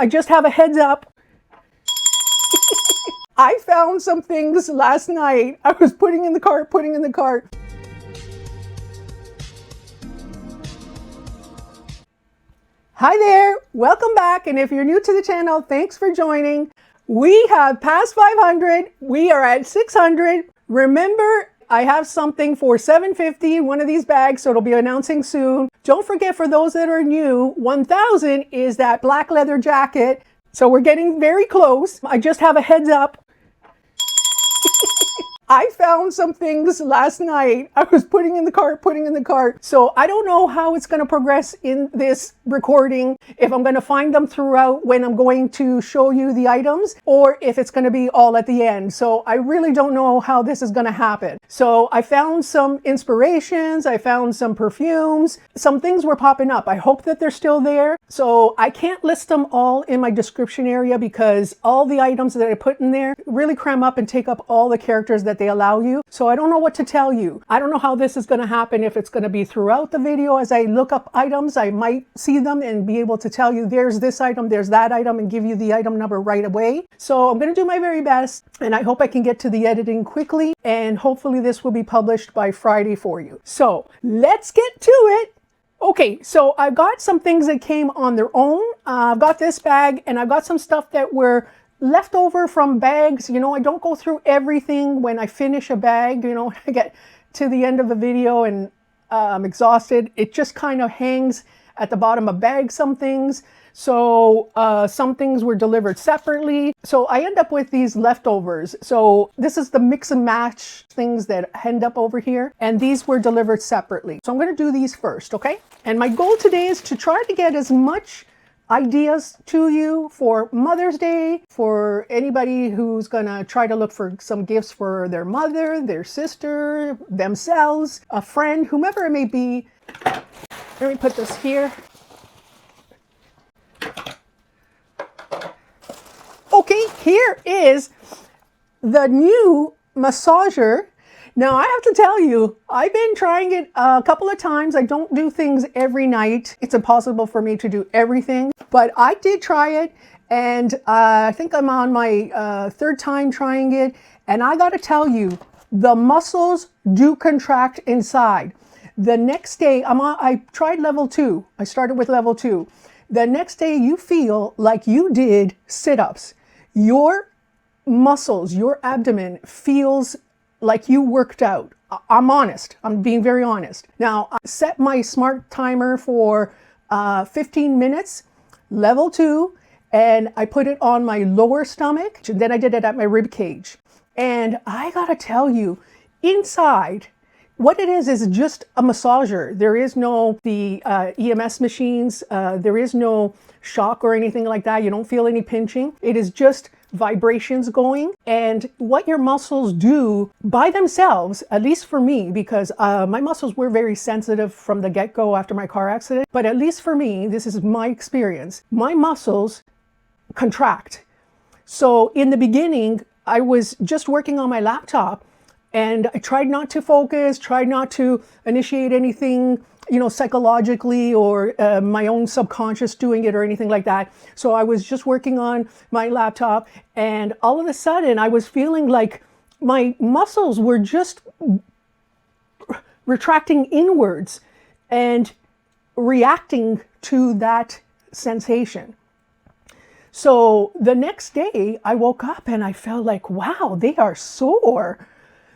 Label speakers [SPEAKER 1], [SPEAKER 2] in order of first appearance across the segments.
[SPEAKER 1] I just have a heads up. I found some things last night. I was putting in the cart. Hi there, welcome back. And if you're new to the channel, thanks for joining. We have passed 500. We are at 600. Remember, I have something for $750 in one of these bags, so it'll be announcing soon. Don't forget, for those that are new, 1,000 is that black leather jacket. So we're getting very close. I just have a heads up. I found some things last night. I was putting in the cart. So I don't know how it's going to progress in this recording, if I'm going to find them throughout when I'm going to show you the items, or if it's going to be all at the end. So I really don't know how this is going to happen. So I found some inspirations. I found some perfumes. Some things were popping up. I hope that they're still there. So I can't list them all in my description area because all the items that I put in there really cram up and take up all the characters that they allow you. So I don't know what to tell you. I don't know how this is going to happen, if it's going to be throughout the video. As I look up items, I might see them and be able to tell you there's this item, there's that item, and give you the item number right away. So I'm going to do my very best, and I hope I can get to the editing quickly, and hopefully this will be published by Friday for you. So let's get to it. Okay, so I've got some things that came on their own. I've got this bag, and I've got some stuff that were left over from bags. You know, I don't go through everything when I finish a bag. You know, I get to the end of the video and I'm exhausted. It just kind of hangs at the bottom of bags, some things. So some things were delivered separately. So I end up with these leftovers. So this is the mix and match things that end up over here. And these were delivered separately. So I'm going to do these first, okay? And my goal today is to try to get as much ideas to you for Mother's Day, for anybody who's gonna try to look for some gifts for their mother, their sister, themselves, a friend, whomever it may be. Let me put this here. Okay, here is the new massager. Now, I have to tell you, I've been trying it a couple of times. I don't do things every night. It's impossible for me to do everything, but I did try it, and I think I'm on my third time trying it, and I got to tell you, the muscles do contract inside. The next day, I tried level 2. I started with level 2. The next day, you feel like you did sit-ups. Your muscles, your abdomen feels like you worked out. I'm honest. I'm being very honest. Now, I set my smart timer for 15 minutes, level 2, and I put it on my lower stomach. Then I did it at my rib cage. And I gotta tell you, inside, what it is just a massager. There is no the EMS machines. There is no shock or anything like that. You don't feel any pinching. It is just vibrations going, and what your muscles do by themselves, at least for me, because my muscles were very sensitive from the get-go after my car accident, but at least for me, this is my experience, my muscles contract. So in the beginning, I was just working on my laptop, and I tried not to focus, tried not to initiate anything, you know, psychologically, or my own subconscious doing it or anything like that. So I was just working on my laptop, and all of a sudden I was feeling like my muscles were just retracting inwards and reacting to that sensation. So the next day I woke up and I felt like, wow, they are sore.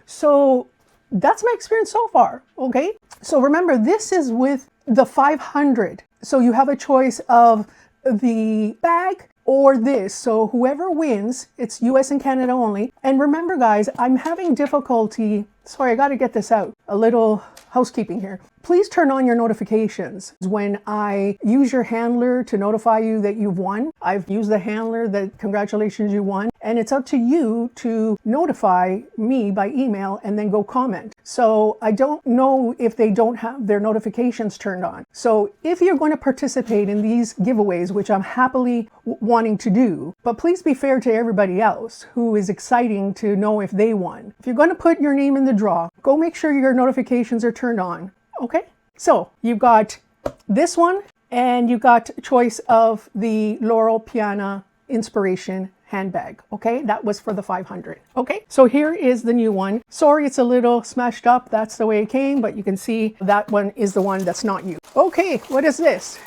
[SPEAKER 1] So that's my experience so far, okay? So remember, this is with the 500. So you have a choice of the bag or this. So whoever wins, it's US and Canada only. And remember, guys, I'm having difficulty. Sorry, I got to get this out. A little housekeeping here. Please turn on your notifications when I use your handler to notify you that you've won. I've used the handler that congratulations, you won. And it's up to you to notify me by email and then go comment. So I don't know if they don't have their notifications turned on. So if you're going to participate in these giveaways, which I'm happily wanting to do, but please be fair to everybody else who is exciting to know if they won. If you're going to put your name in the draw, go make sure your notifications are turned on. Okay, so you've got this one. And you got choice of the Laurel Piana Inspiration handbag. Okay, that was for the 500. Okay, so here is the new one. Sorry, it's a little smashed up. That's the way it came, but you can see that one is the one that's not used. Okay, what is this?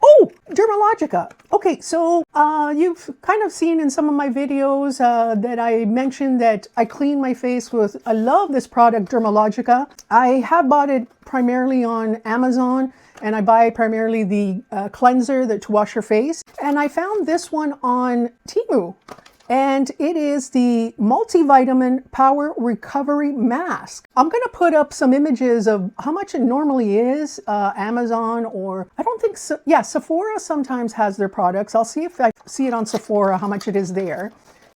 [SPEAKER 1] Oh, Dermalogica. Okay, so you've kind of seen in some of my videos that I mentioned that I clean my face with, I love this product, Dermalogica. I have bought it primarily on Amazon, and I buy primarily the cleanser to wash your face. And I found this one on Temu. And it is the multivitamin power recovery mask. I'm going to put up some images of how much it normally is, Amazon, or I don't think so. Yeah, Sephora sometimes has their products. I'll see if I see it on Sephora, how much it is there.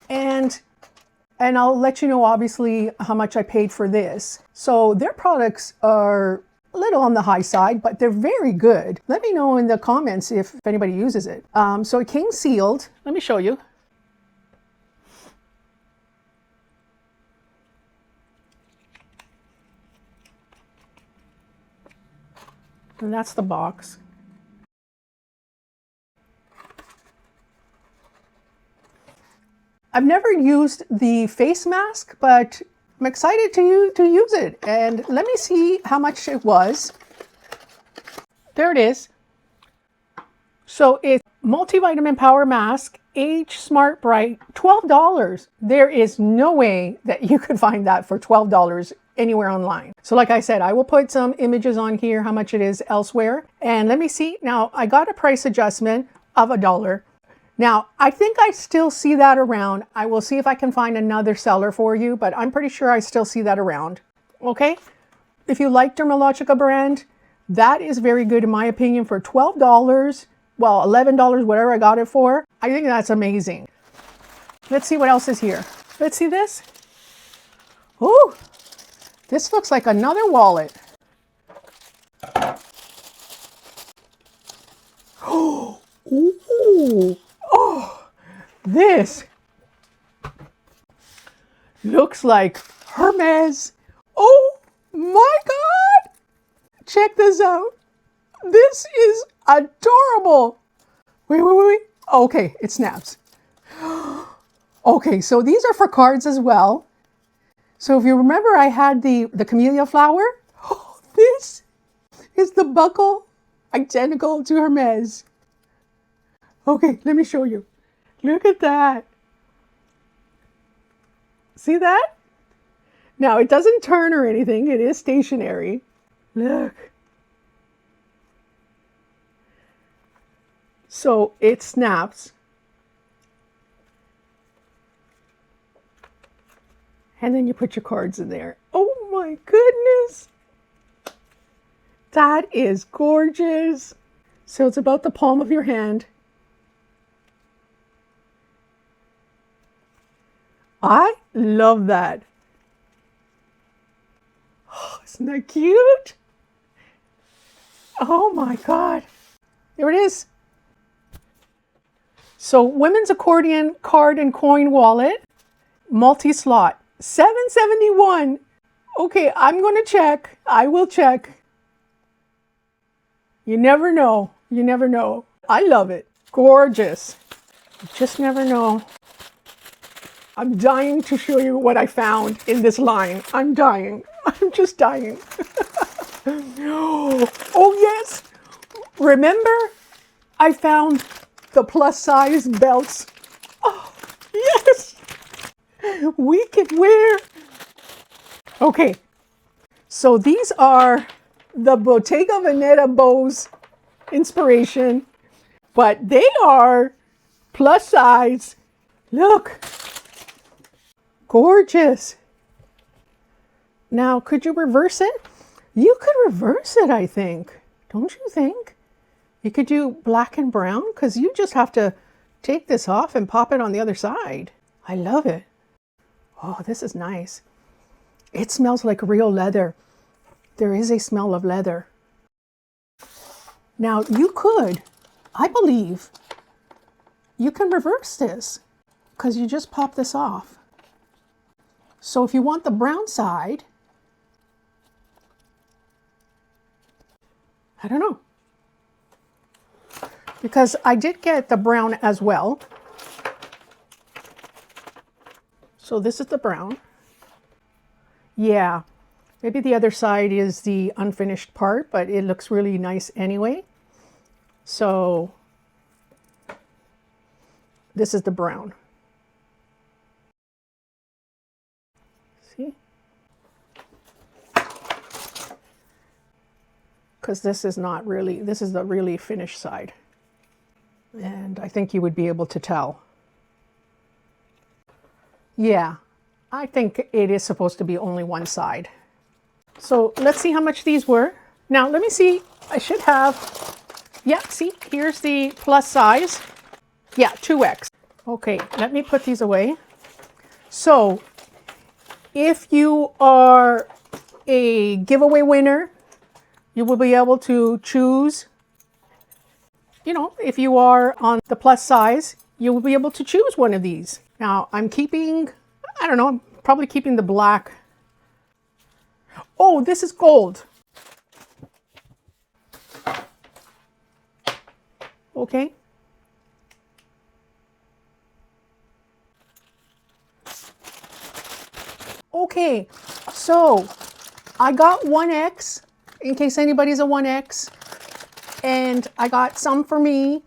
[SPEAKER 1] And I'll let you know, obviously, how much I paid for this. So their products are a little on the high side, but they're very good. Let me know in the comments if anybody uses it. So it came sealed. Let me show you. And that's the box. I've never used the face mask, but I'm excited to use it. And let me see how much it was. There it is. So it's multivitamin power mask, Age Smart Bright, $12. There is no way that you could find that for $12 anywhere online. So like I said, I will put some images on here, how much it is elsewhere. And let me see. Now, I got a price adjustment of $1. Now, I think I still see that around. I will see if I can find another seller for you, but I'm pretty sure I still see that around. Okay? If you like Dermalogica brand, that is very good in my opinion for $12. Well, $11, whatever I got it for. I think that's amazing. Let's see what else is here. Let's see this. Ooh, this looks like another wallet. Oh, ooh. Oh, this looks like Hermes. Oh my God. Check this out. This is adorable. Wait. Okay, it snaps. Okay, so these are for cards as well. So if you remember, I had the camellia flower. Oh, this is the buckle, identical to Hermes. Okay, let me show you. Look at that. See that? Now, it doesn't turn or anything. It is stationary. Look. So it snaps. And then you put your cards in there. Oh my goodness. That is gorgeous. So it's about the palm of your hand. I love that. Oh, isn't that cute? Oh my God. There it is. So women's accordion card and coin wallet, multi-slot, $7.71. Okay, I'm going to check. I will check. You never know. You never know. I love it. Gorgeous. You just never know. I'm dying to show you what I found in this line. I'm dying. I'm just dying. Oh, yes. Remember, I found the plus size belts. Oh, yes. We can wear. Okay. So these are the Bottega Veneta bows inspiration, but they are plus size. Look. Gorgeous. Now, could you reverse it? You could reverse it, I think. Don't you think? You could do black and brown because you just have to take this off and pop it on the other side. I love it. Oh, this is nice. It smells like real leather. There is a smell of leather. Now, you could, I believe, you can reverse this because you just pop this off. So if you want the brown side, I don't know. Because I did get the brown as well. So this is the brown. Yeah, maybe the other side is the unfinished part, but it looks really nice anyway. So this is the brown. See? Because this is not really, this is the really finished side. And I think you would be able to tell. Yeah, I think it is supposed to be only one side. So let's see how much these were. Now let me see, I should have, yeah, see, here's the plus size. Yeah, 2X. Okay, let me put these away. So if you are a giveaway winner, you will be able to choose, you know, if you are on the plus size, you will be able to choose one of these. Now I'm keeping, I don't know, I'm probably keeping the black. Oh, this is gold. Okay. Okay, so I got 1X, in case anybody's a 1X, and I got some for me,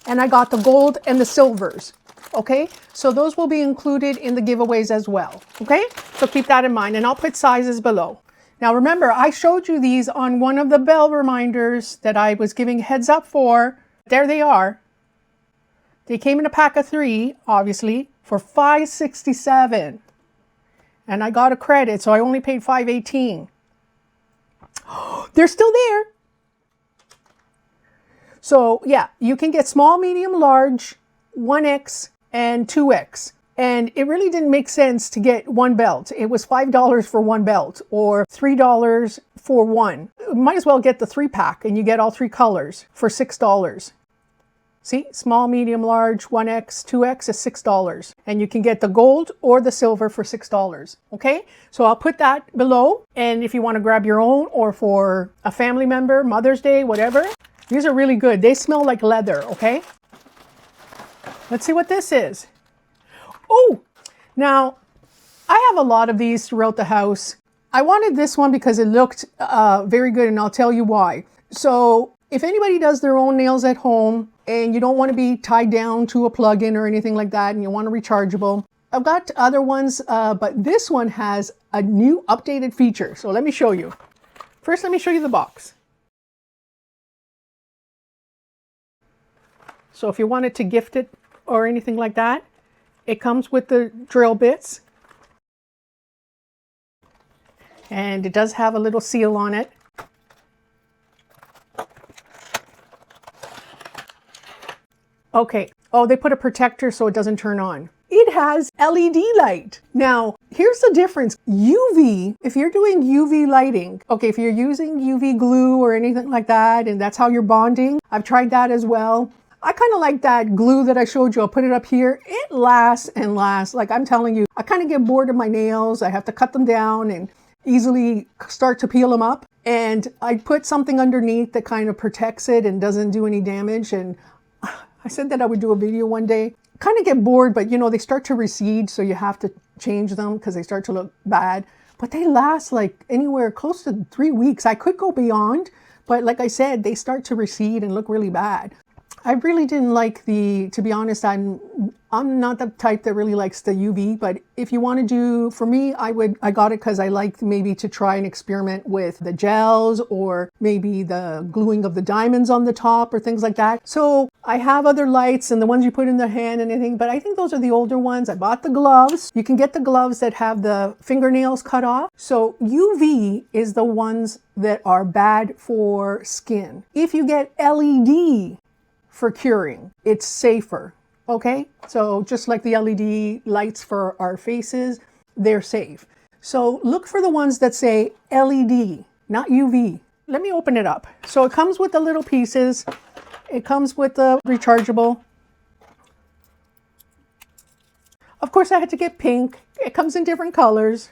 [SPEAKER 1] and I got the gold and the silvers, okay? So those will be included in the giveaways as well, okay? So keep that in mind, and I'll put sizes below. Now remember, I showed you these on one of the bell reminders that I was giving heads up for. There they are. They came in a pack of 3, obviously, for $5.67. And I got a credit, so I only paid $5.18. They're still there. So yeah, you can get small, medium, large, 1X, and 2X. And it really didn't make sense to get one belt. It was $5 for one belt or $3 for one. You might as well get the 3-pack and you get all 3 colors for $6. See, small, medium, large, 1X, 2X is $6. And you can get the gold or the silver for $6. Okay, so I'll put that below. And if you want to grab your own or for a family member, Mother's Day, whatever, these are really good. They smell like leather, okay? Let's see what this is. Oh, now I have a lot of these throughout the house. I wanted this one because it looked very good, and I'll tell you why. So if anybody does their own nails at home and you don't want to be tied down to a plug-in or anything like that and you want a rechargeable, I've got other ones, but this one has a new updated feature. So let me show you. First, let me show you the box. So if you wanted to gift it or anything like that, it comes with the drill bits. And it does have a little seal on it. Okay. Oh, they put a protector so it doesn't turn on. It has LED light. Now, here's the difference. UV, if you're doing UV lighting, okay, if you're using UV glue or anything like that, and that's how you're bonding, I've tried that as well. I kind of like that glue that I showed you. I'll put it up here. It lasts and lasts. Like I'm telling you, I kind of get bored of my nails. I have to cut them down and easily start to peel them up. And I put something underneath that kind of protects it and doesn't do any damage. And I said that I would do a video one day. Kind of get bored, but you know, they start to recede. So you have to change them because they start to look bad. But they last like anywhere close to 3 weeks. I could go beyond, but like I said, they start to recede and look really bad. I really didn't like to be honest, I'm not the type that really likes the UV, but if you want to do, for me, I got it because I liked maybe to try and experiment with the gels or maybe the gluing of the diamonds on the top or things like that. So I have other lights and the ones you put in the hand and anything, but I think those are the older ones. I bought the gloves. You can get the gloves that have the fingernails cut off. So UV is the ones that are bad for skin. If you get LED for curing, it's safer. Okay, so just like the LED lights for our faces, they're safe. So look for the ones that say LED, not UV. Let me open it up. So it comes with the little pieces. It comes with the rechargeable. Of course, I had to get pink. It comes in different colors.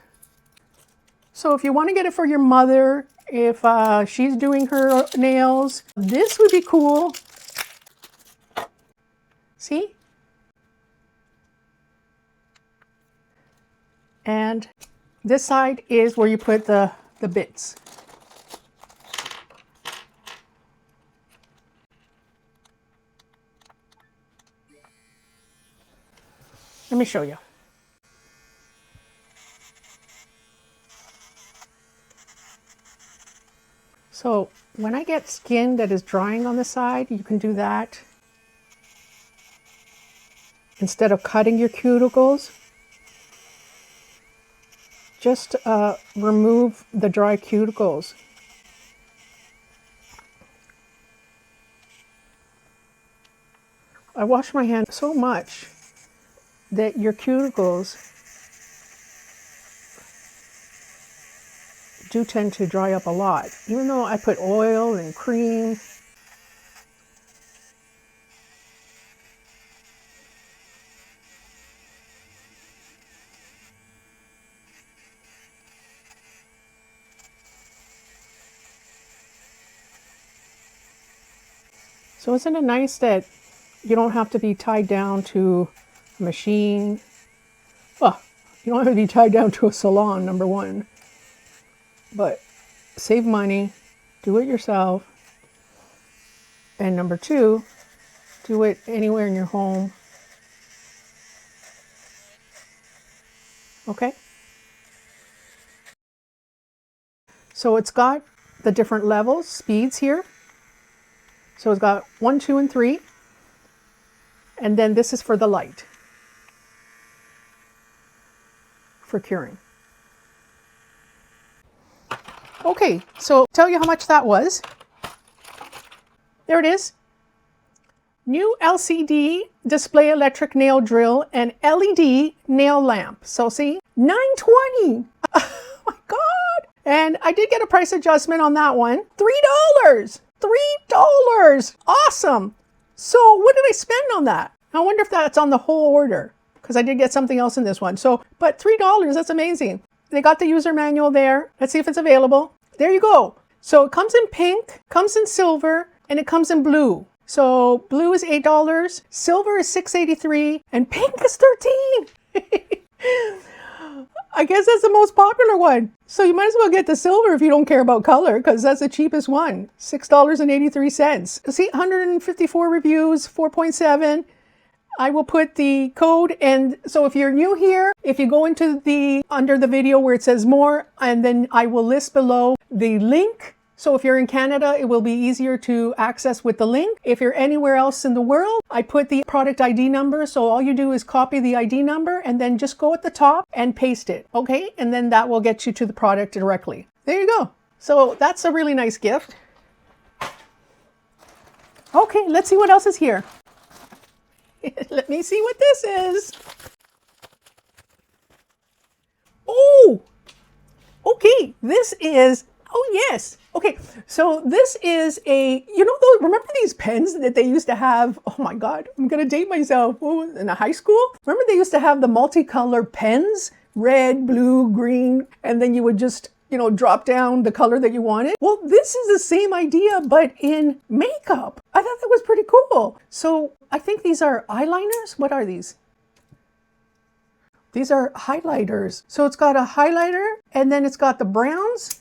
[SPEAKER 1] So if you want to get it for your mother if she's doing her nails. This would be cool. See? And this side is where you put the bits. Let me show you. So when I get skin that is drying on the side, you can do that. Instead of cutting your cuticles, just remove the dry cuticles. I wash my hands so much that your cuticles do tend to dry up a lot, even though I put oil and cream. So isn't it nice that you don't have to be tied down to a machine? Well, you don't have to be tied down to a salon, number one. But save money, do it yourself. And number two, do it anywhere in your home. Okay? So it's got the different levels, speeds here. So it's got 1, 2, and 3. And then this is for the light, for curing. Okay, so tell you how much that was. There it is. New LCD display electric nail drill and LED nail lamp. So see, $9.20. Oh my God. And I did get a price adjustment on that one. $3. $3. Awesome. So what did I spend on that? I wonder if that's on the whole order, because I did get something else in this one. So, but $3, that's amazing. They got the user manual there. Let's see if it's available. There you go. So it comes in pink, comes in silver, and it comes in blue. So blue is $8, silver is $6.83, and pink is $13. I guess that's the most popular one. So you might as well get the silver if you don't care about color, because that's the cheapest one, $6.83. See, 154 reviews, 4.7. I will put the code, and so if you're new here, if you go into under the video where it says more, and then I will list below the link. So if you're in Canada, it will be easier to access with the link. If you're anywhere else in the world, I put the product ID number. So all you do is copy the ID number and then just go at the top and paste it. Okay. And then that will get you to the product directly. There you go. So that's a really nice gift. Okay. Let's see what else is here. Let me see what this is. Oh, okay. This is, oh yes. Okay, so this is remember these pens that they used to have? Oh my God, I'm gonna date myself. In high school? Remember they used to have the multicolored pens? Red, blue, green, and then you would just, drop down the color that you wanted. Well, this is the same idea, but in makeup. I thought that was pretty cool. So I think these are eyeliners. What are these? These are highlighters. So it's got a highlighter, and then it's got the browns.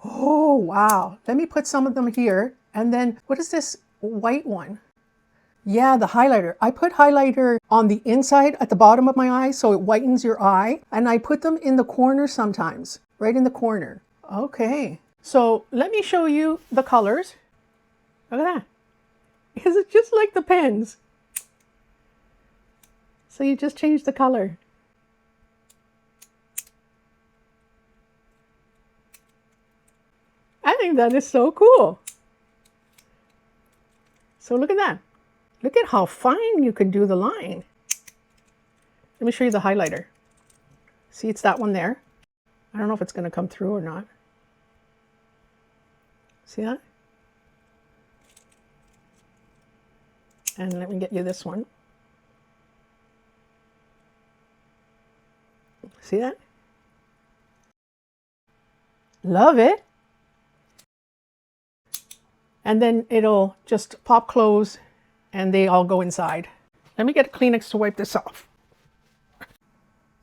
[SPEAKER 1] Oh, wow. Let me put some of them here. And then what is this white one? Yeah, the highlighter. I put highlighter on the inside at the bottom of my eye so it whitens your eye. And I put them in the corner sometimes, right in the corner. Okay. So let me show you the colors. Look at that. Is it just like the pens? So you just change the color. I think that is so cool. So look at that. Look at how fine you can do the line. Let me show you the highlighter. See, it's that one there. I don't know if it's going to come through or not. See that? And let me get you this one. See that? Love it. And then it'll just pop close and they all go inside. Let me get a Kleenex to wipe this off.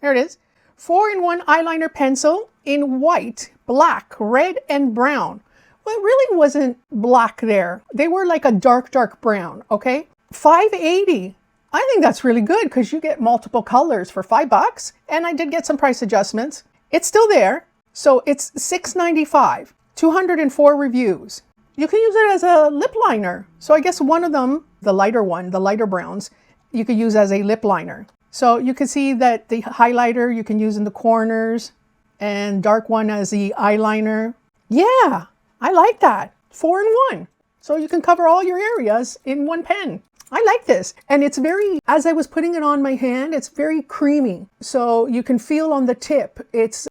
[SPEAKER 1] There it is. 4-in-1 eyeliner pencil in white, black, red, and brown. Well, it really wasn't black there. They were like a dark, dark brown, okay? $5.80. I think that's really good because you get multiple colors for $5. And I did get some price adjustments. It's still there. So it's $6.95. 204 reviews. You can use it as a lip liner. So I guess one of them, the lighter one, the lighter browns, you could use as a lip liner. So you can see that the highlighter you can use in the corners and dark one as the eyeliner. Yeah, I like that. 4-in-1. So you can cover all your areas in one pen. I like this. And it's very, as I was putting it on my hand, it's very creamy. So you can feel on the tip, it's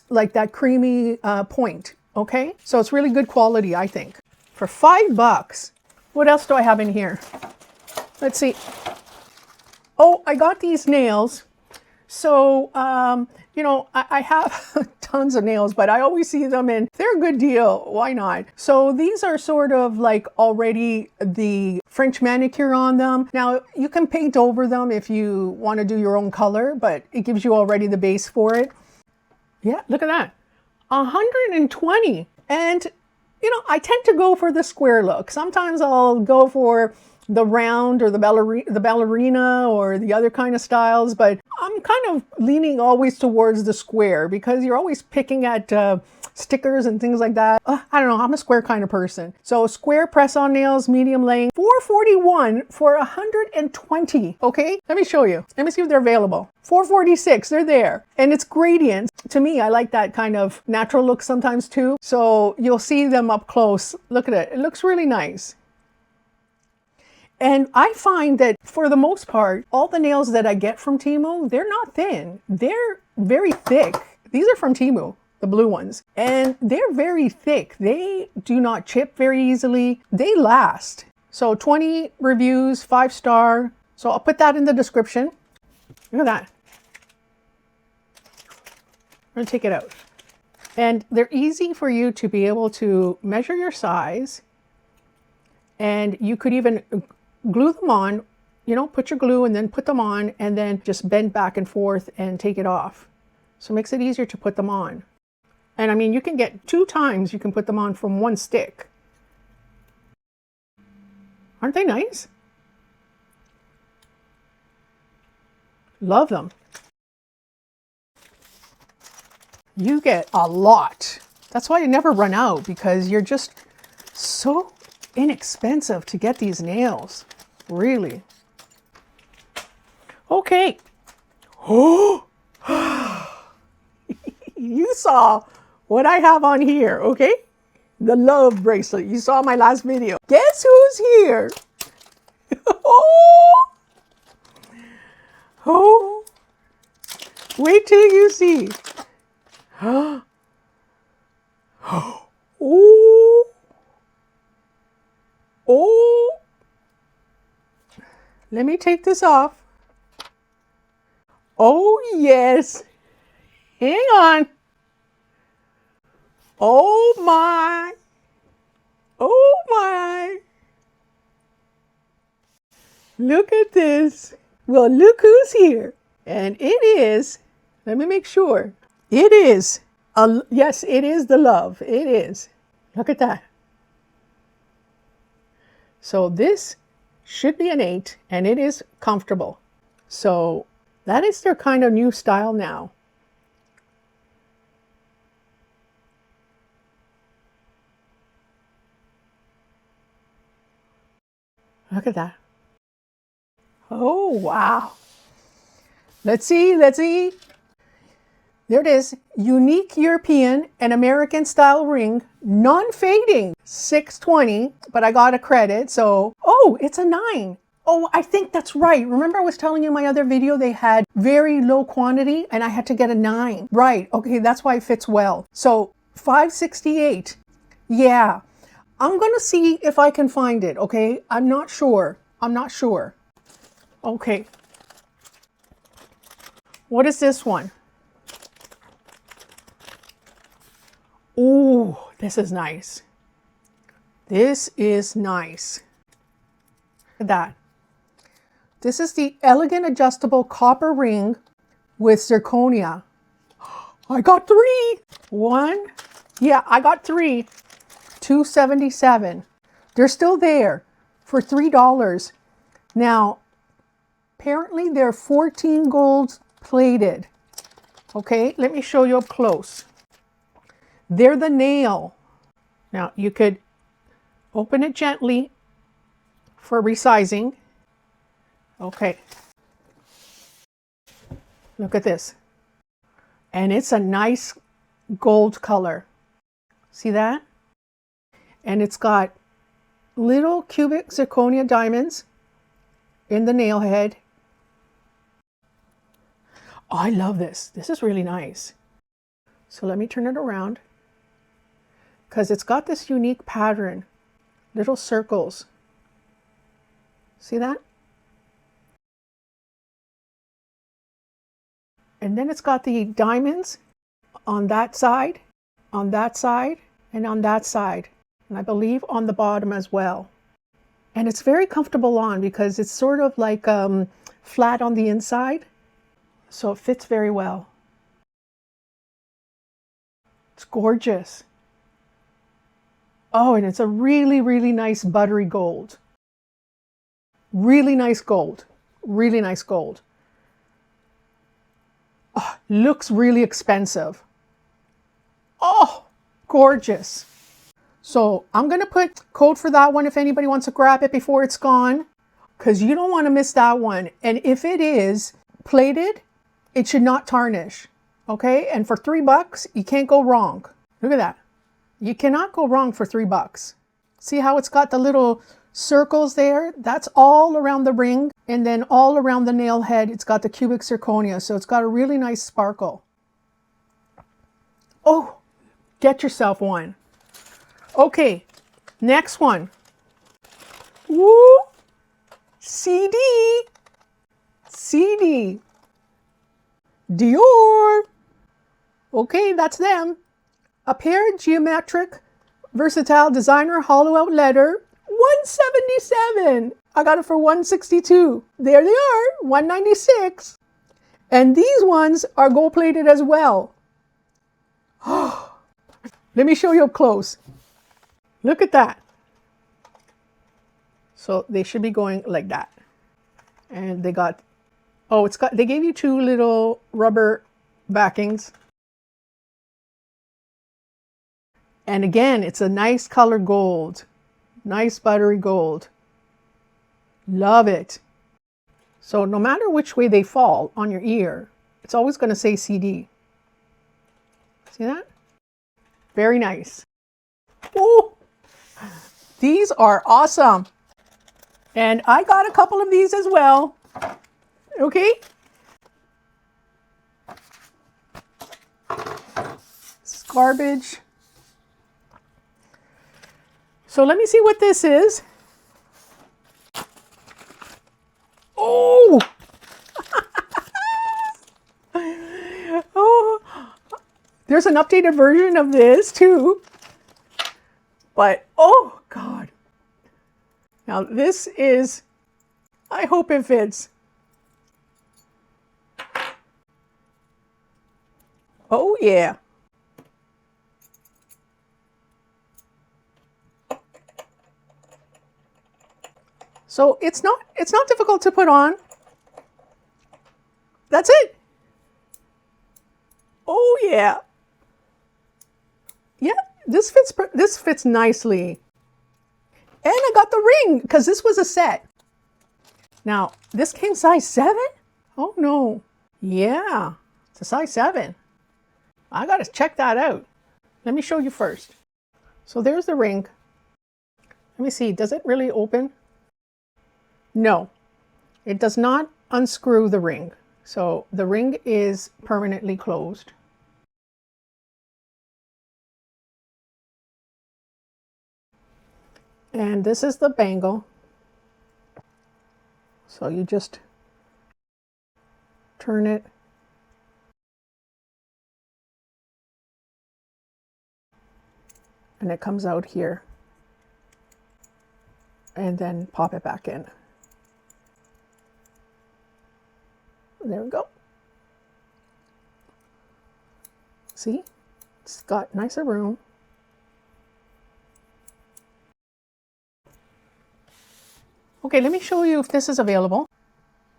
[SPEAKER 1] like that creamy point. Okay. So it's really good quality, I think. For $5. What else do I have in here? Let's see. Oh, I got these nails. So, you know, I have tons of nails, but I always see them and they're a good deal. Why not? So these are sort of like already the French manicure on them. Now you can paint over them if you want to do your own color, but it gives you already the base for it. Yeah, look at that. 120. And, you know, I tend to go for the square look. Sometimes I'll go for the round or the ballerina or the other kind of styles, but I'm kind of leaning always towards the square because you're always picking at stickers and things like that. I don't know, I'm a square kind of person. So square press-on nails, medium length, $4.41 for 120. Okay, let me show you. Let me see if they're available. $4.46, they're there. And it's gradients. To me, I like that kind of natural look sometimes too. So you'll see them up close. Look at it, it looks really nice. And I find that for the most part, all the nails that I get from Temu, they're not thin. They're very thick. These are from Temu, the blue ones. And they're very thick. They do not chip very easily. They last. So 20 reviews, 5-star. So I'll put that in the description. Look at that. I'm gonna take it out. And they're easy for you to be able to measure your size. And you could even glue them on, you know, put your glue and then put them on and then just bend back and forth and take it off. So it makes it easier to put them on. And I mean, you can get 2 times you can put them on from one stick. Aren't they nice? Love them. You get a lot. That's why you never run out, because you're just so inexpensive to get these nails. Really. Okay. Oh, you saw what I have on here, okay? The love bracelet. You saw my last video. Guess who's here? Oh, oh. Wait till you see. Oh. Oh. Let me take this off. Oh, yes. Hang on. Oh, my. Oh, my. Look at this. Well, look who's here. And it is, let me make sure. It is, yes, it is the love. It is. Look at that. So this should be an 8 and it is comfortable. So that is their kind of new style now. Look at that. Oh, wow. Let's see, let's see. There it is. Unique European and American style ring, non-fading, $6.20, but I got a credit, so, oh, it's a 9. Oh, I think that's right. Remember I was telling you in my other video they had very low quantity and I had to get a 9. Right, okay, that's why it fits well. So, $5.68. Yeah, I'm gonna see if I can find it, okay? I'm not sure. I'm not sure. Okay. What is this one? Ooh, this is nice. This is nice. Look at that. This is the elegant adjustable copper ring with zirconia. I got 3. 1. Yeah, I got 3. $277. They're still there for $3. Now, apparently they're 14 gold plated. Okay, let me show you up close. They're the nail. Now, you could open it gently for resizing. Okay. Look at this. And it's a nice gold color. See that? And it's got little cubic zirconia diamonds in the nail head. Oh, I love this. This is really nice. So let me turn it around, because it's got this unique pattern. Little circles. See that? And then it's got the diamonds on that side, and on that side. And I believe on the bottom as well. And it's very comfortable on because it's sort of like flat on the inside. So it fits very well. It's gorgeous. Oh, and it's a really, really nice buttery gold. Really nice gold. Really nice gold. Oh, looks really expensive. Oh, gorgeous. So I'm going to put code for that one if anybody wants to grab it before it's gone, because you don't want to miss that one. And if it is plated, it should not tarnish. Okay. And for $3, you can't go wrong. Look at that. You cannot go wrong for $3. See how it's got the little circles there? That's all around the ring. And then all around the nail head, it's got the cubic zirconia. So it's got a really nice sparkle. Oh, get yourself one. Okay, next one. Woo! CD. CD. Dior. Okay, that's them. A pair of geometric, versatile designer hollow out leather. $177. I got it for $162. There they are, $196. And these ones are gold plated as well. Let me show you up close. Look at that. So they should be going like that. And they got, oh, it's got, they gave you 2 little rubber backings. And again, it's a nice color gold. Nice buttery gold. Love it. So no matter which way they fall on your ear, it's always going to say CD. See that? Very nice. Oh, these are awesome. And I got a couple of these as well. Okay. It's garbage. So let me see what this is. Oh! Oh! There's an updated version of this too. But, oh God. Now this is, I hope it fits. Oh yeah. So it's not difficult to put on. That's it. Oh yeah. Yeah, this fits nicely. And I got the ring because this was a set. Now, this came size 7? Oh no. Yeah, it's a size 7. I got to check that out. Let me show you first. So there's the ring. Let me see, does it really open? No, it does not unscrew the ring. So the ring is permanently closed. And this is the bangle. So you just turn it. and it comes out here. And then pop it back in. There we go. See? It's got nicer room. Okay, let me show you if this is available.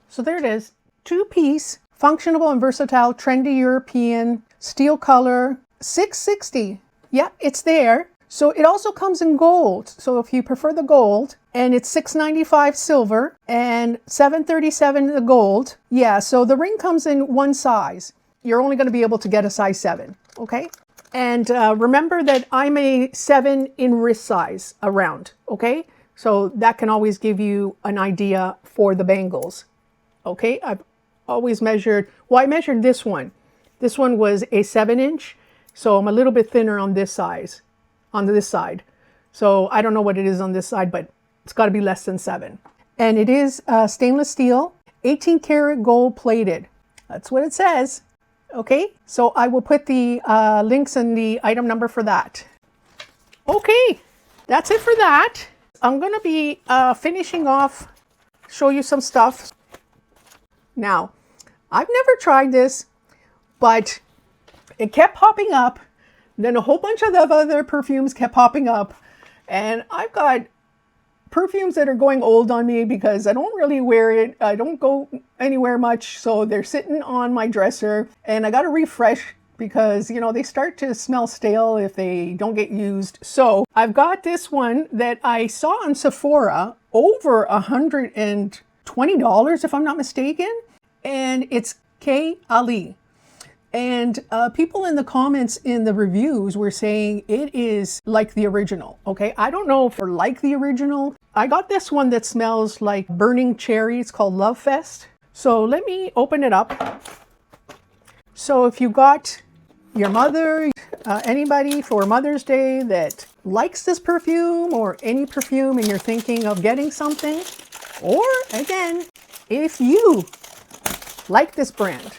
[SPEAKER 1] So there it is. 2-piece, functional and versatile, trendy European, steel color, $660. Yeah, it's there. So it also comes in gold. So if you prefer the gold, and it's $695 silver and $737 the gold. Yeah, so the ring comes in one size. You're only going to be able to get a size 7, okay? And remember that I'm a 7 in wrist size around, okay? So that can always give you an idea for the bangles, okay? I've always measured, well, I measured this one. This one was a 7-inch, so I'm a little bit thinner on this size, on this side. So I don't know what it is on this side, but it's got to be less than 7. And it is stainless steel, 18 karat gold plated. That's what it says. Okay, so I will put the links and the item number for that. Okay, that's it for that. I'm going to be finishing off, show you some stuff. Now, I've never tried this, but it kept popping up. Then a whole bunch of the other perfumes kept popping up. And I've got perfumes that are going old on me because I don't really wear it. I don't go anywhere much. So they're sitting on my dresser and I got to refresh because, you know, they start to smell stale if they don't get used. So I've got this one that I saw on Sephora, over $120 if I'm not mistaken. And it's Ali. And people in the comments in the reviews were saying it is like the original. Okay, I don't know if we're like the original. I got this one that smells like burning cherry. It's called Love Fest. So let me open it up. So if you got your mother, anybody for Mother's Day that likes this perfume or any perfume and you're thinking of getting something, or again, if you like this brand.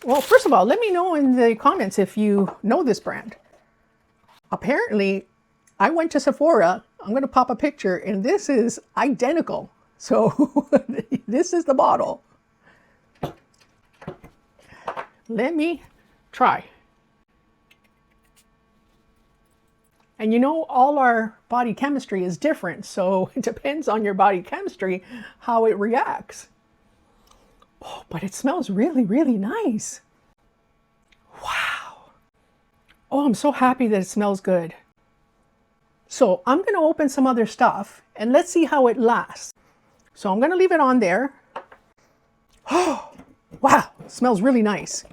[SPEAKER 1] Well, first of all, let me know in the comments if you know this brand. Apparently, I went to Sephora. I'm going to pop a picture, and this is identical. So this is the bottle. Let me try. And you know, all our body chemistry is different, so it depends on your body chemistry how it reacts. Oh, but it smells really, really nice. Wow. Oh, I'm so happy that it smells good. So I'm going to open some other stuff and let's see how it lasts. So I'm going to leave it on there. Oh, wow. It smells really nice.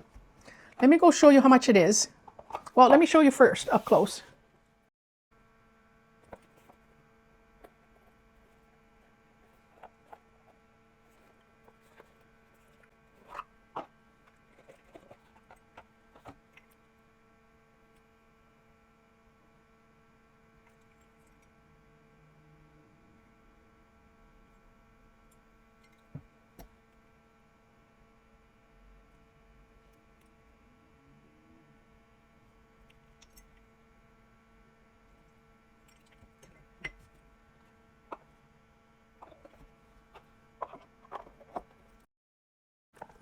[SPEAKER 1] Let me go show you how much it is. Well, let me show you first up close.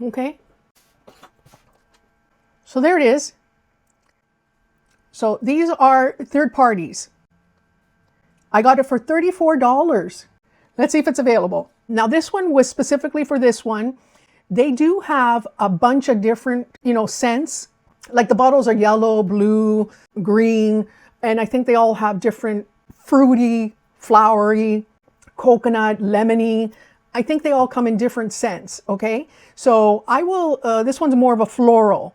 [SPEAKER 1] Okay. So there it is. So these are third parties. I got it for $34. Let's see if it's available. Now this one was specifically for this one. They do have a bunch of different, you know, scents. Like the bottles are yellow, blue, green, and I think they all have different fruity, flowery, coconut, lemony. I think they all come in different scents, okay? So I will, this one's more of a floral.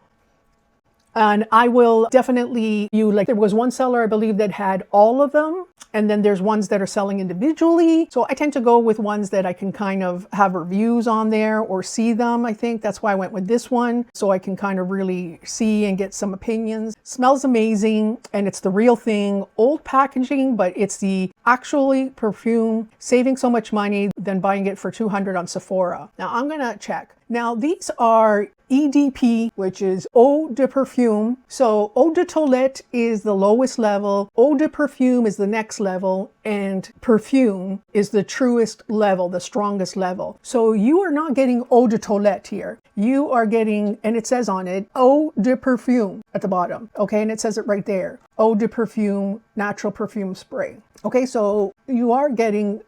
[SPEAKER 1] And I will definitely, there was one seller, I believe, that had all of them. And then there's ones that are selling individually. So I tend to go with ones that I can kind of have reviews on there or see them, I think. That's why I went with this one. So I can kind of really see and get some opinions. Smells amazing. And it's the real thing. Old packaging, but it's the actually perfume, saving so much money than buying it for $200 on Sephora. Now I'm going to check. Now these are EDP, which is Eau de Parfum. So Eau de Toilette is the lowest level, Eau de Parfum is the next level, and perfume is the truest level, the strongest level. So you are not getting Eau de Toilette here. You are getting, and it says on it, Eau de Parfum at the bottom. Okay, and it says it right there. Eau de Parfum, natural perfume spray. Okay, so you are getting,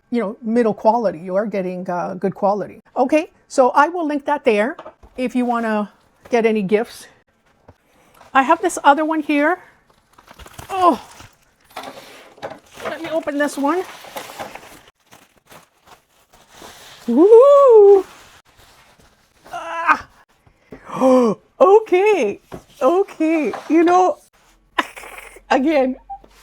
[SPEAKER 1] middle quality. You are getting good quality. Okay, so I will link that there if you want to get any gifts. I have this other one here. Oh, let me open this one. Woo! Ah. Okay. Again,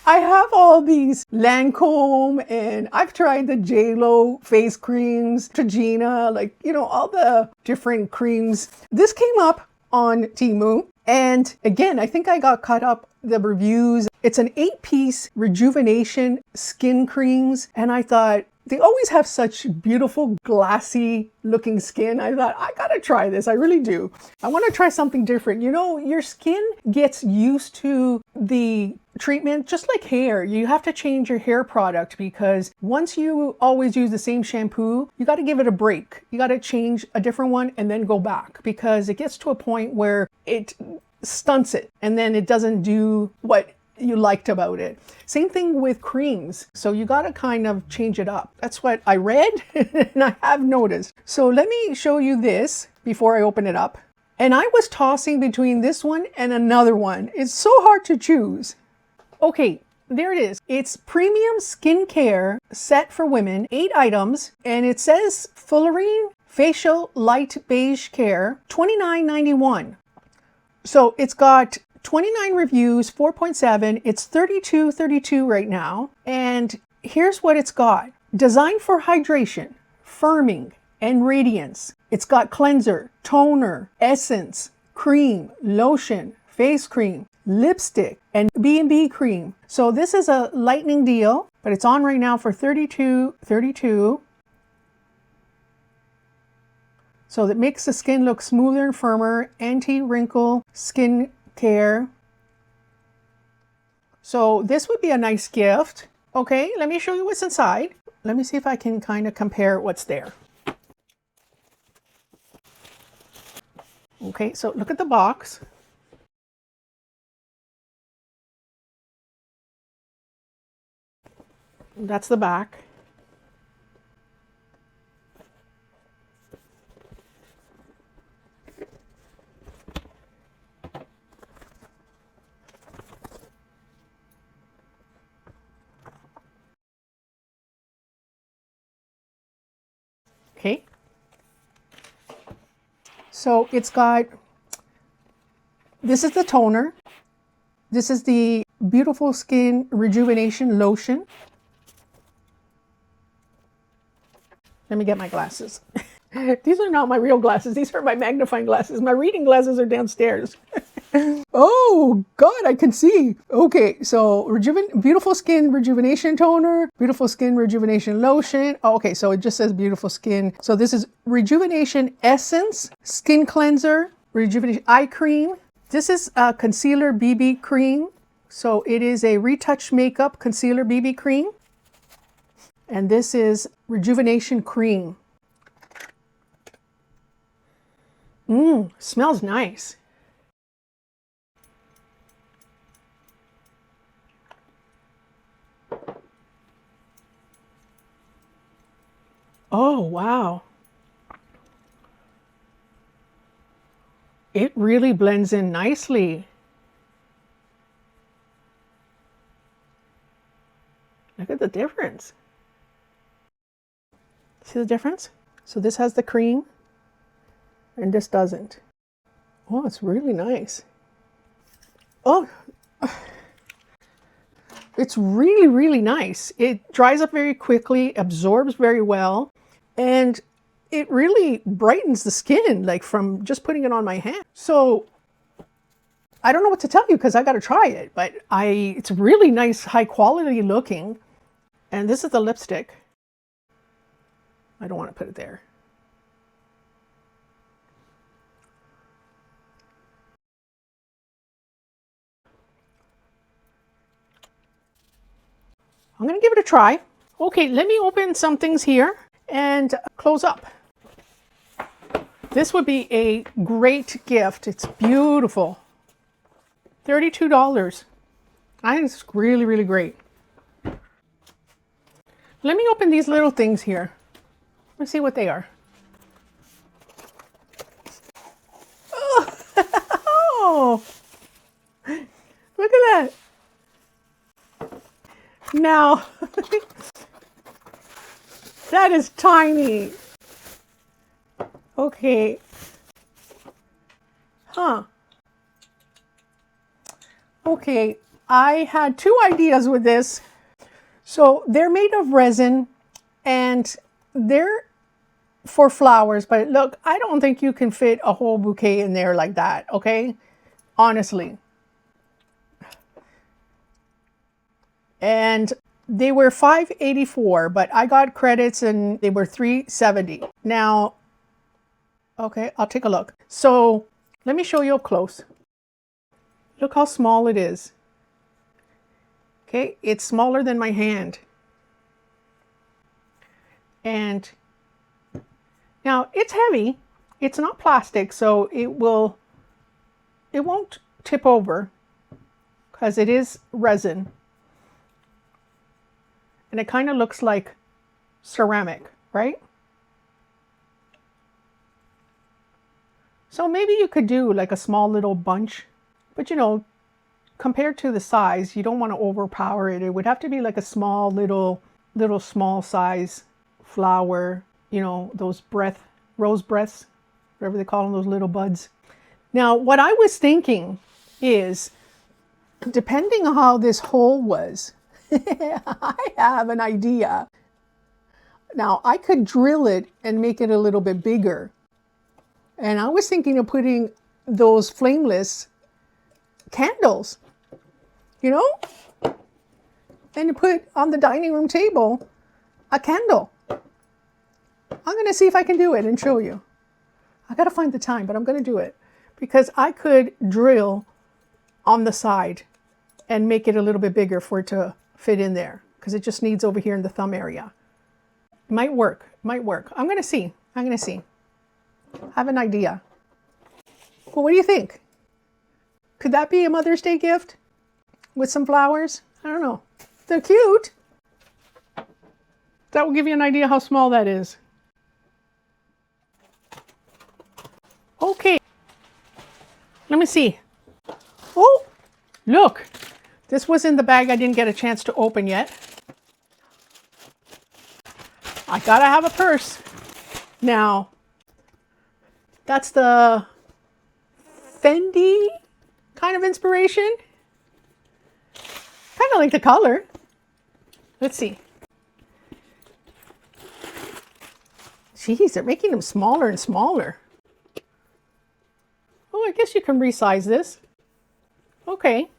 [SPEAKER 1] I have all these Lancome, and I've tried the JLo face creams, Tragina, all the different creams. This came up on Temu, and again, I think I got caught up the reviews. It's an 8-piece rejuvenation skin creams, and I thought, they always have such beautiful, glassy looking skin. I thought, I gotta try this. I really do. I want to try something different. Your skin gets used to the treatment just like hair. You have to change your hair product, because once you always use the same shampoo, you got to give it a break. You got to change a different one and then go back, because it gets to a point where it stunts it and then it doesn't do what you liked about it. Same thing with creams. So you got to kind of change it up. That's what I read and I have noticed. So let me show you this before I open it up. And I was tossing between this one and another one. It's so hard to choose. Okay, there it is. It's premium skincare set for women, 8 items, and it says Fullerene Facial Light Beige Care, $29.91. So it's got 29 reviews, 4.7. It's 32 right now. And here's what it's got. Designed for hydration, firming, and radiance. It's got cleanser, toner, essence, cream, lotion, face cream, lipstick, and B&B cream. So this is a lightning deal, but it's on right now for $32.32. So that makes the skin look smoother and firmer, anti-wrinkle skin care. So this would be a nice gift. Okay, let me show you what's inside. Let me see if I can kind of compare what's there. Okay, so look at the box. That's the back. Okay. So it's got, this is the toner. This is the Beautiful Skin Rejuvenation Lotion. Let me get my glasses. These are not my real glasses. These are my magnifying glasses. My reading glasses are downstairs. Oh, God, I can see. Okay, so Beautiful Skin Rejuvenation Toner, Beautiful Skin Rejuvenation Lotion. Oh, okay, so it just says Beautiful Skin. So this is Rejuvenation Essence, Skin Cleanser, Rejuvenation Eye Cream. This is a Concealer BB Cream. So it is a Retouch Makeup Concealer BB Cream. And this is Rejuvenation Cream. Smells nice. Oh, wow. It really blends in nicely. Look at the difference. See the difference? So this has the cream and this doesn't. Oh, it's really nice. Oh, it's really, really nice. It dries up very quickly, absorbs very well, and it really brightens the skin, like from just putting it on my hand. So I don't know what to tell you because I got to try it, but it's really nice, high quality looking. And this is the lipstick. I don't want to put it there. I'm going to give it a try. Okay, let me open some things here and close up. This would be a great gift. It's beautiful. $32. I think it's really, really great. Let me open these little things here. Let's see what they are. Oh, look at that. Now, that is tiny. Okay. Huh. Okay, I had two ideas with this. So they're made of resin and they're for flowers, but look, I don't think you can fit a whole bouquet in there like that, okay? Honestly. And they were $5.84, but I got credits and they were $3.70. Now, okay, I'll take a look. So let me show you up close. Look how small it is. Okay, it's smaller than my hand. And now it's heavy. It's not plastic, so it won't tip over because it is resin. And it kind of looks like ceramic, right? So maybe you could do like a small little bunch, but you know, compared to the size, you don't want to overpower it. It would have to be like a small little small size flower, you know, those rose breaths, whatever they call them, those little buds. Now, what I was thinking is, depending on how this hole was, I have an idea. Now, I could drill it and make it a little bit bigger. And I was thinking of putting those flameless candles, you know, and to put on the dining room table a candle. I'm going to see if I can do it and show you. I got to find the time, but I'm going to do it because I could drill on the side and make it a little bit bigger for it to fit in there because it just needs over here in the thumb area. It might work. Might work. I'm going to see. I'm going to see. I have an idea. Well, what do you think? Could that be a Mother's Day gift with some flowers? I don't know. They're cute. That will give you an idea how small that is. Okay. Let me see. Oh, look. This was in the bag I didn't get a chance to open yet. I gotta have a purse. Now, that's the Fendi kind of inspiration. Kind of like the color. Let's see. Jeez, they're making them smaller and smaller. Oh, I guess you can resize this. Okay.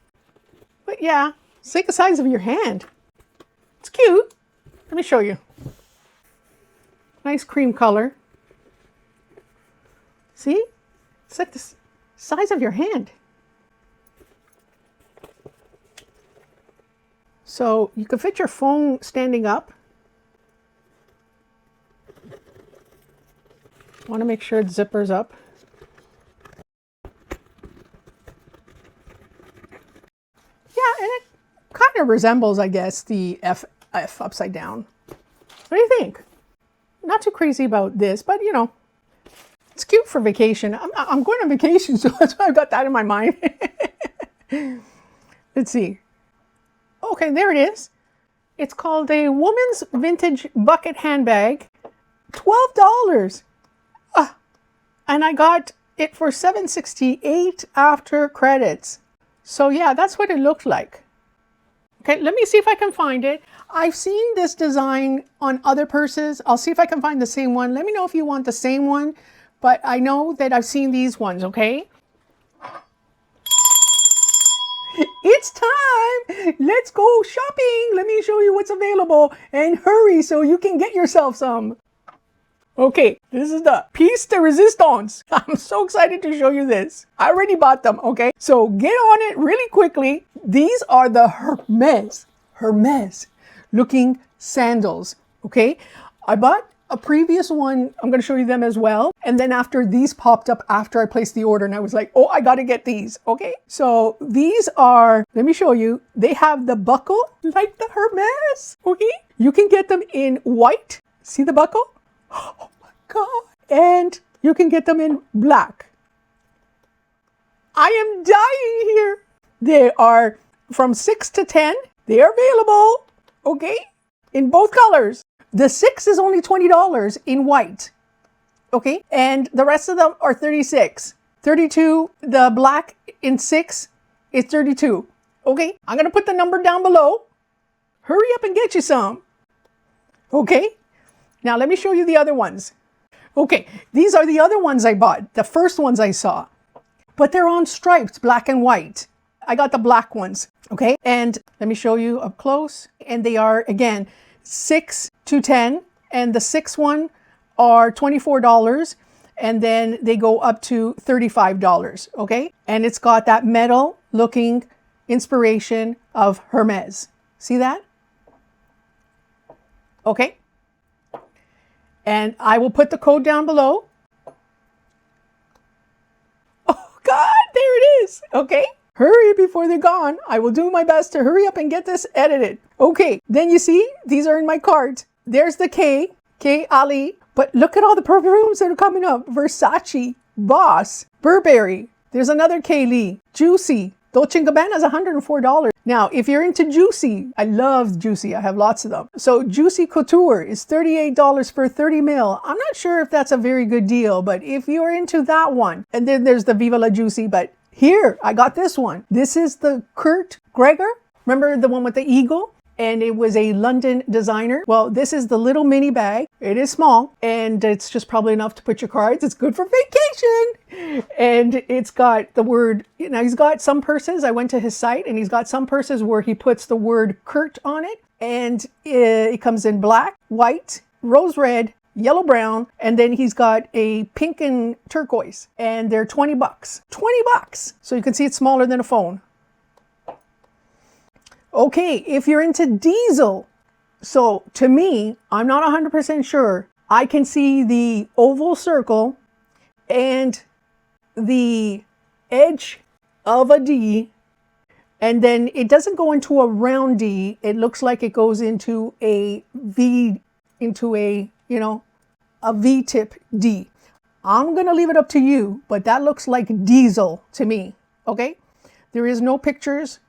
[SPEAKER 1] But yeah, it's like the size of your hand. It's cute. Let me show you. Nice cream color. See? It's like the size of your hand. So you can fit your phone standing up. Want to make sure it zippers up. Yeah, and it kind of resembles, I guess, the F upside down. What do you think? Not too crazy about this, but you know, it's cute for vacation. I'm going on vacation, so that's why I've got that in my mind. Let's see. Okay, there it is. It's called a woman's vintage bucket handbag. $12. And I got it for $7.68 after credits. So yeah, that's what it looked like. Okay, let me see if I can find it. I've seen this design on other purses. I'll see if I can find the same one. Let me know if you want the same one, but I know that I've seen these ones, okay? It's time! Let's go shopping! Let me show you what's available and hurry so you can get yourself some. Okay, this is the piece de resistance. I'm so excited to show you this. I already bought them, okay? So get on it really quickly. These are the Hermes looking sandals. Okay, I bought a previous one. I'm going to show you them as well. And then after these popped up after I placed the order, and I was like, oh, I got to get these. Okay, so these are, let me show you. They have the buckle like the Hermes. Okay, you can get them in white. See the buckle? Oh my God. And you can get them in black. I am dying here. They are from 6 to 10. They are available. Okay, in both colors. The 6 is only $20 in white. Okay, and the rest of them are 36. 32, the black in 6 is 32. Okay, I'm going to put the number down below. Hurry up and get you some. Okay, now let me show you the other ones. Okay, these are the other ones I bought, the first ones I saw. But they're on stripes, black and white. I got the black ones, okay? And let me show you up close. And they are, again, 6 to 10. And the 6 one are $24. And then they go up to $35, okay? And it's got that metal looking inspiration of Hermes. See that? Okay. And I will put the code down below. Oh God, there it is. Okay. Hurry before they're gone. I will do my best to hurry up and get this edited. Okay. Then you see, these are in my cart. There's the K Ali. But look at all the perfumes that are coming up. Versace, Boss, Burberry. There's another K Lee, Juicy. Dolce & Gabbana is $104. Now, if you're into Juicy, I love Juicy. I have lots of them. So Juicy Couture is $38 for 30 mil. I'm not sure if that's a very good deal, but if you're into that one, and then there's the Viva La Juicy, but here, I got this one. This is the Kurt Gregor. Remember the one with the eagle? And it was a London designer. Well, this is the little mini bag. It is small, and it's just probably enough to put your cards. It's good for vacation. And it's got the word, now he's got some purses. I went to his site, and he's got some purses where he puts the word Kurt on it. And it comes in black, white, rose red, yellow brown, and then he's got a pink and turquoise. And they're 20 bucks. 20 bucks. So you can see it's smaller than a phone. Okay, if you're into diesel, so to me, I'm not 100% sure. I can see the oval circle and the edge of a D, and then it doesn't go into a round D. It looks like it goes into a V, into a, a V-tip D. I'm going to leave it up to you, but that looks like diesel to me, okay? There is no pictures.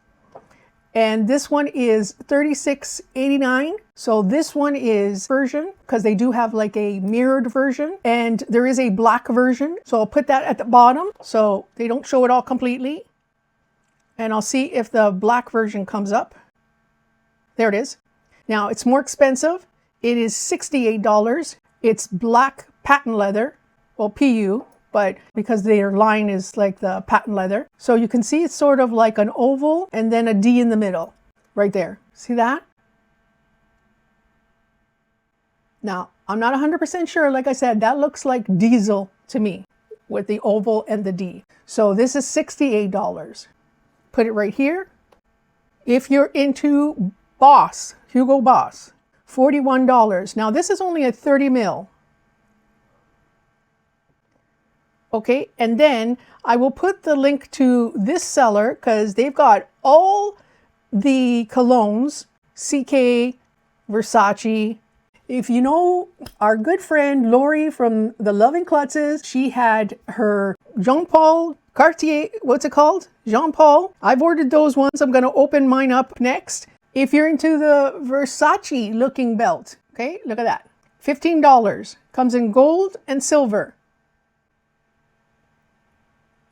[SPEAKER 1] And this one is $36.89. So this one is version, because they do have like a mirrored version, and there is a black version. So I'll put that at the bottom so they don't show it all completely. And I'll see if the black version comes up. There it is. Now it's more expensive. It is $68. It's black patent leather, well, PU. But because their line is like the patent leather. So you can see it's sort of like an oval and then a D in the middle, right there. See that? Now, I'm not 100% sure. Like I said, that looks like diesel to me with the oval and the D. So this is $68. Put it right here. If you're into Boss, Hugo Boss, $41. Now this is only a 30 mil. Okay, and then I will put the link to this seller because they've got all the colognes, CK, Versace. If you know our good friend Lori from the Loving Klutzes, she had her Jean Paul Cartier, what's it called? Jean Paul. I've ordered those ones. I'm going to open mine up next. If you're into the Versace looking belt, okay, look at that. $15. Comes in gold and silver.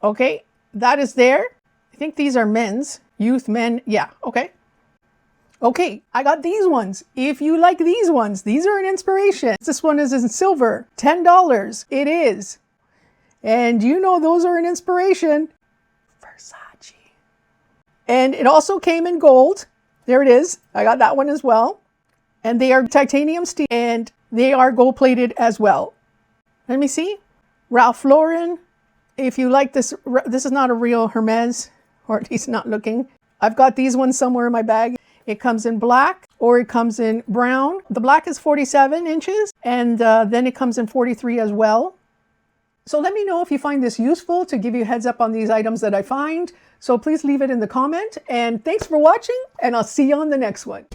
[SPEAKER 1] Okay, that is there. I think these are men's, youth, men. Yeah, okay. Okay, I got these ones. If you like these ones, these are an inspiration. This one is in silver, $10. It is. And you know those are an inspiration. Versace. And it also came in gold. There it is. I got that one as well. And they are titanium steel and they are gold plated as well. Let me see. Ralph Lauren. If you like this, this is not a real Hermes, or at least not looking. I've got these ones somewhere in my bag. It comes in black or it comes in brown. The black is 47 inches and then it comes in 43 as well. So let me know if you find this useful to give you a heads up on these items that I find. So please leave it in the comment, and thanks for watching, and I'll see you on the next one.